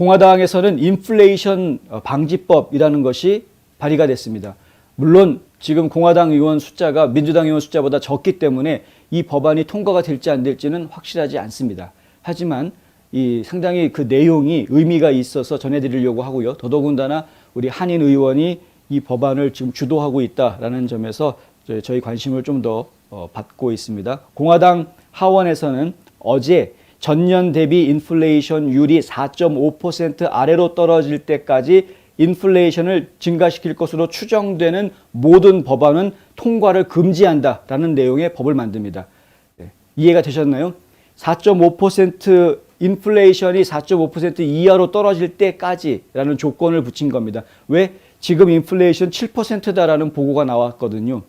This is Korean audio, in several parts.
공화당에서는 인플레이션 방지법이라는 것이 발의가 됐습니다. 물론 지금 공화당 의원 숫자가 민주당 의원 숫자보다 적기 때문에 이 법안이 통과가 될지 안 될지는 확실하지 않습니다. 하지만 상당히 그 내용이 의미가 있어서 전해드리려고 하고요. 더더군다나 우리 한인 의원이 이 법안을 지금 주도하고 있다라는 점에서 저희 관심을 좀 더 받고 있습니다. 공화당 하원에서는 어제 전년 대비 인플레이션율이 4.5% 아래로 떨어질 때까지 인플레이션을 증가시킬 것으로 추정되는 모든 법안은 통과를 금지한다라는 내용의 법을 만듭니다. 이해가 되셨나요? 4.5% 인플레이션이 4.5% 이하로 떨어질 때까지라는 조건을 붙인 겁니다. 왜? 지금 인플레이션 7%다라는 보고가 나왔거든요.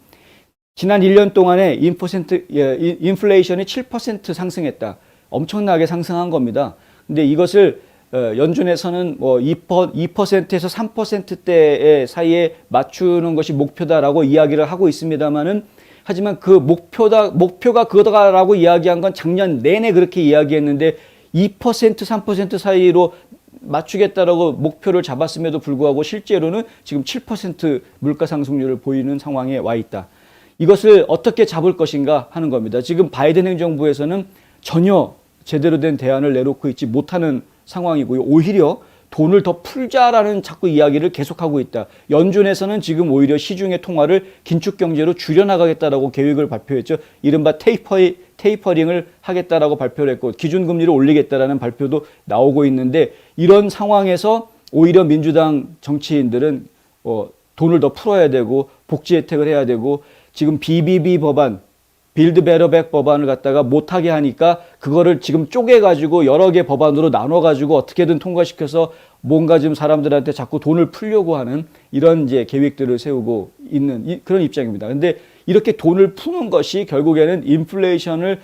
지난 1년 동안에 인플레이션이 7% 상승했다. 엄청나게 상승한 겁니다. 근데 이것을 연준에서는 뭐 2%에서 3%대 사이에 맞추는 것이 목표다라고 이야기를 하고 있습니다만은 하지만 그 목표가 그거다라고 이야기한 건 작년 내내 그렇게 이야기했는데 2% 3% 사이로 맞추겠다라고 목표를 잡았음에도 불구하고 실제로는 지금 7% 물가 상승률을 보이는 상황에 와 있다. 이것을 어떻게 잡을 것인가 하는 겁니다. 지금 바이든 행정부에서는 전혀 제대로 된 대안을 내놓고 있지 못하는 상황이고요. 오히려 돈을 더 풀자라는 자꾸 이야기를 계속하고 있다. 연준에서는 지금 오히려 시중의 통화를 긴축 경제로 줄여나가겠다라고 계획을 발표했죠. 이른바 테이퍼링을 하겠다라고 발표를 했고 기준금리를 올리겠다라는 발표도 나오고 있는데 이런 상황에서 오히려 민주당 정치인들은 돈을 더 풀어야 되고 복지 혜택을 해야 되고 지금 BBB 법안, 빌드 베터 백 법안을 갖다가 못하게 하니까 그거를 지금 쪼개가지고 여러 개 법안으로 나눠가지고 어떻게든 통과시켜서 뭔가 지금 사람들한테 자꾸 돈을 풀려고 하는 이런 이제 계획들을 세우고 있는 그런 입장입니다. 근데 이렇게 돈을 푸는 것이 결국에는 인플레이션을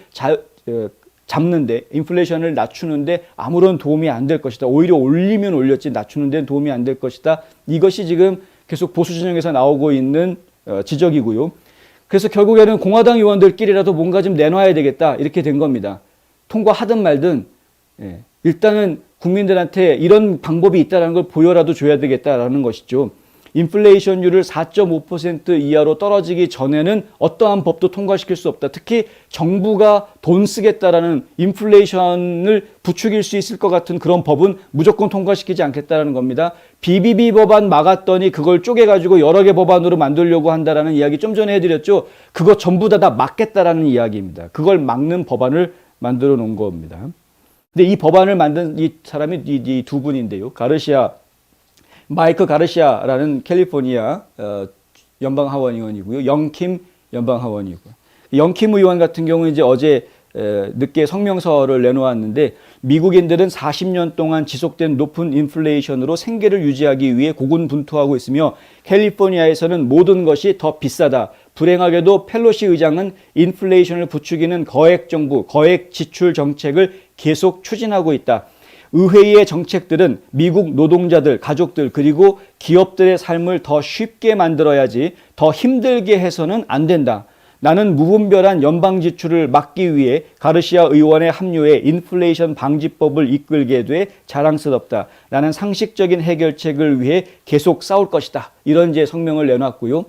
잡는데, 인플레이션을 낮추는데 아무런 도움이 안 될 것이다. 오히려 올리면 올렸지 낮추는 데는 도움이 안 될 것이다. 이것이 지금 계속 보수 진영에서 나오고 있는 지적이고요. 그래서 결국에는 공화당 의원들끼리라도 뭔가 좀 내놔야 되겠다 이렇게 된 겁니다. 통과하든 말든 일단은 국민들한테 이런 방법이 있다는 걸 보여라도 줘야 되겠다라는 것이죠. 인플레이션율을 4.5% 이하로 떨어지기 전에는 어떠한 법도 통과시킬 수 없다. 특히 정부가 돈 쓰겠다라는 인플레이션을 부추길 수 있을 것 같은 그런 법은 무조건 통과시키지 않겠다는 겁니다. BBB 법안 막았더니 그걸 쪼개가지고 여러 개 법안으로 만들려고 한다라는 이야기 좀 전에 해드렸죠. 그거 전부 다 막겠다라는 이야기입니다. 그걸 막는 법안을 만들어 놓은 겁니다. 근데 이 법안을 만든 이 사람이 이 두 분인데요. 마이크 가르시아라는 캘리포니아 연방하원 의원이고요. 영킴 연방하원이고요. 영킴 의원 같은 경우는 이제 어제 늦게 성명서를 내놓았는데 미국인들은 40년 동안 지속된 높은 인플레이션으로 생계를 유지하기 위해 고군분투하고 있으며 캘리포니아에서는 모든 것이 더 비싸다. 불행하게도 펠로시 의장은 인플레이션을 부추기는 거액정부, 거액 지출 정책을 계속 추진하고 있다. 의회의 정책들은 미국 노동자들, 가족들 그리고 기업들의 삶을 더 쉽게 만들어야지 더 힘들게 해서는 안 된다. 나는 무분별한 연방 지출을 막기 위해 가르시아 의원의 합류에 인플레이션 방지법을 이끌게 돼 자랑스럽다. 나는 상식적인 해결책을 위해 계속 싸울 것이다. 이런 이제 성명을 내놨고요.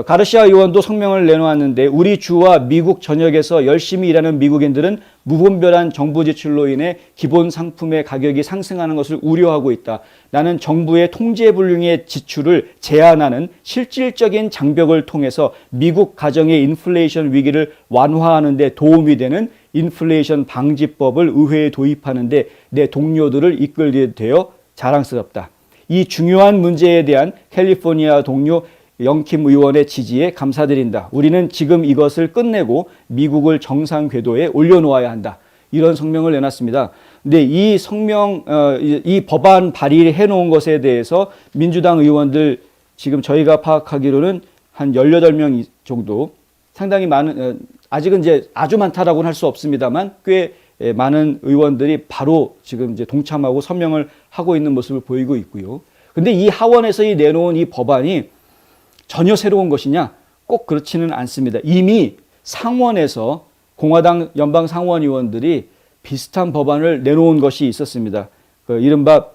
가르시아 의원도 성명을 내놓았는데 우리 주와 미국 전역에서 열심히 일하는 미국인들은 무분별한 정부 지출로 인해 기본 상품의 가격이 상승하는 것을 우려하고 있다. 나는 정부의 통제불능의 지출을 제한하는 실질적인 장벽을 통해서 미국 가정의 인플레이션 위기를 완화하는 데 도움이 되는 인플레이션 방지법을 의회에 도입하는 데 내 동료들을 이끌게 되어 자랑스럽다. 이 중요한 문제에 대한 캘리포니아 동료 영킴 의원의 지지에 감사드린다. 우리는 지금 이것을 끝내고 미국을 정상 궤도에 올려놓아야 한다. 이런 성명을 내놨습니다. 근데 이 이 법안 발의해 놓은 것에 대해서 민주당 의원들 지금 저희가 파악하기로는 한 18명 정도 상당히 많은, 아직은 이제 아주 많다라고는 할 수 없습니다만 꽤 많은 의원들이 바로 지금 이제 동참하고 서명을 하고 있는 모습을 보이고 있고요. 근데 이 하원에서 내놓은 이 법안이 전혀 새로운 것이냐? 꼭 그렇지는 않습니다. 이미 상원에서 공화당 연방 상원 의원들이 비슷한 법안을 내놓은 것이 있었습니다. 이른바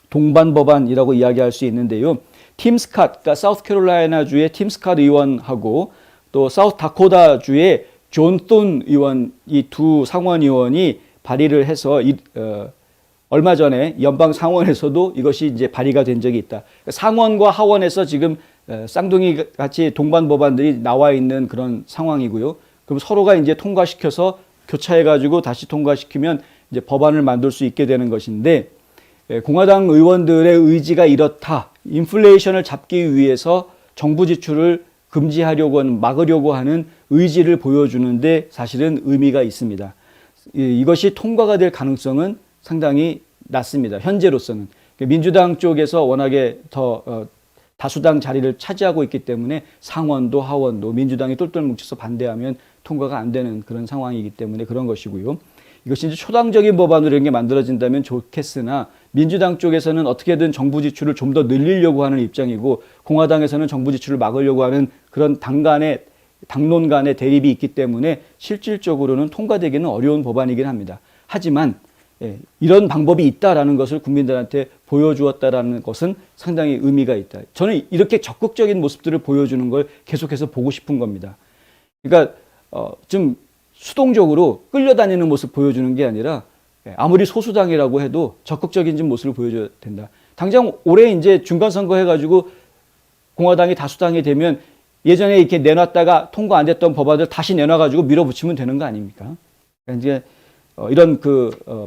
동반 법안이라고 이야기할 수 있는데요. 팀 스캇, 그러니까 사우스캐롤라이나주의 팀 스캇 의원하고 또 사우스다코타주의 존 톤 의원, 이 두 상원 의원이 발의를 해서 얼마 전에 연방 상원에서도 이것이 이제 발의가 된 적이 있다. 그러니까 상원과 하원에서 지금 쌍둥이 같이 동반 법안들이 나와 있는 그런 상황이고요. 그럼 서로가 이제 통과시켜서 교차해가지고 다시 통과시키면 이제 법안을 만들 수 있게 되는 것인데, 공화당 의원들의 의지가 이렇다. 인플레이션을 잡기 위해서 정부 지출을 금지하려고 하는, 막으려고 하는 의지를 보여주는데 사실은 의미가 있습니다. 이것이 통과가 될 가능성은 상당히 낮습니다. 현재로서는. 민주당 쪽에서 워낙에 더 다수당 자리를 차지하고 있기 때문에 상원도 하원도 민주당이 똘똘 뭉쳐서 반대하면 통과가 안 되는 그런 상황이기 때문에 그런 것이고요. 이것이 이제 초당적인 법안으로 이런 게 만들어진다면 좋겠으나 민주당 쪽에서는 어떻게든 정부 지출을 좀 더 늘리려고 하는 입장이고, 공화당에서는 정부 지출을 막으려고 하는 그런 당론 간의 대립이 있기 때문에 실질적으로는 통과되기는 어려운 법안이긴 합니다. 하지만 이런 방법이 있다라는 것을 국민들한테 보여주었다라는 것은 상당히 의미가 있다. 저는 이렇게 적극적인 모습들을 보여주는 걸 계속해서 보고 싶은 겁니다. 그러니까 좀 수동적으로 끌려다니는 모습 보여주는 게 아니라 아무리 소수당이라고 해도 적극적인 좀 모습을 보여줘야 된다. 당장 올해 이제 중간선거 해가지고 공화당이 다수당이 되면 예전에 이렇게 내놨다가 통과 안 됐던 법안들 다시 내놔가지고 밀어붙이면 되는 거 아닙니까? 그러니까 이제 이런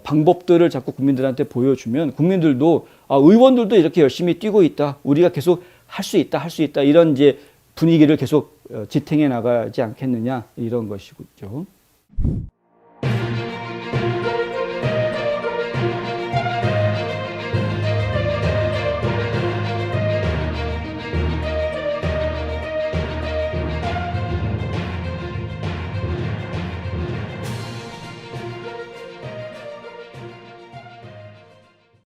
방법들을 자꾸 국민들한테 보여주면 국민들도 의원들도 이렇게 열심히 뛰고 있다. 우리가 계속 할 수 있다, 할 수 있다. 이런 이제 분위기를 계속 지탱해 나가지 않겠느냐 이런 것이죠.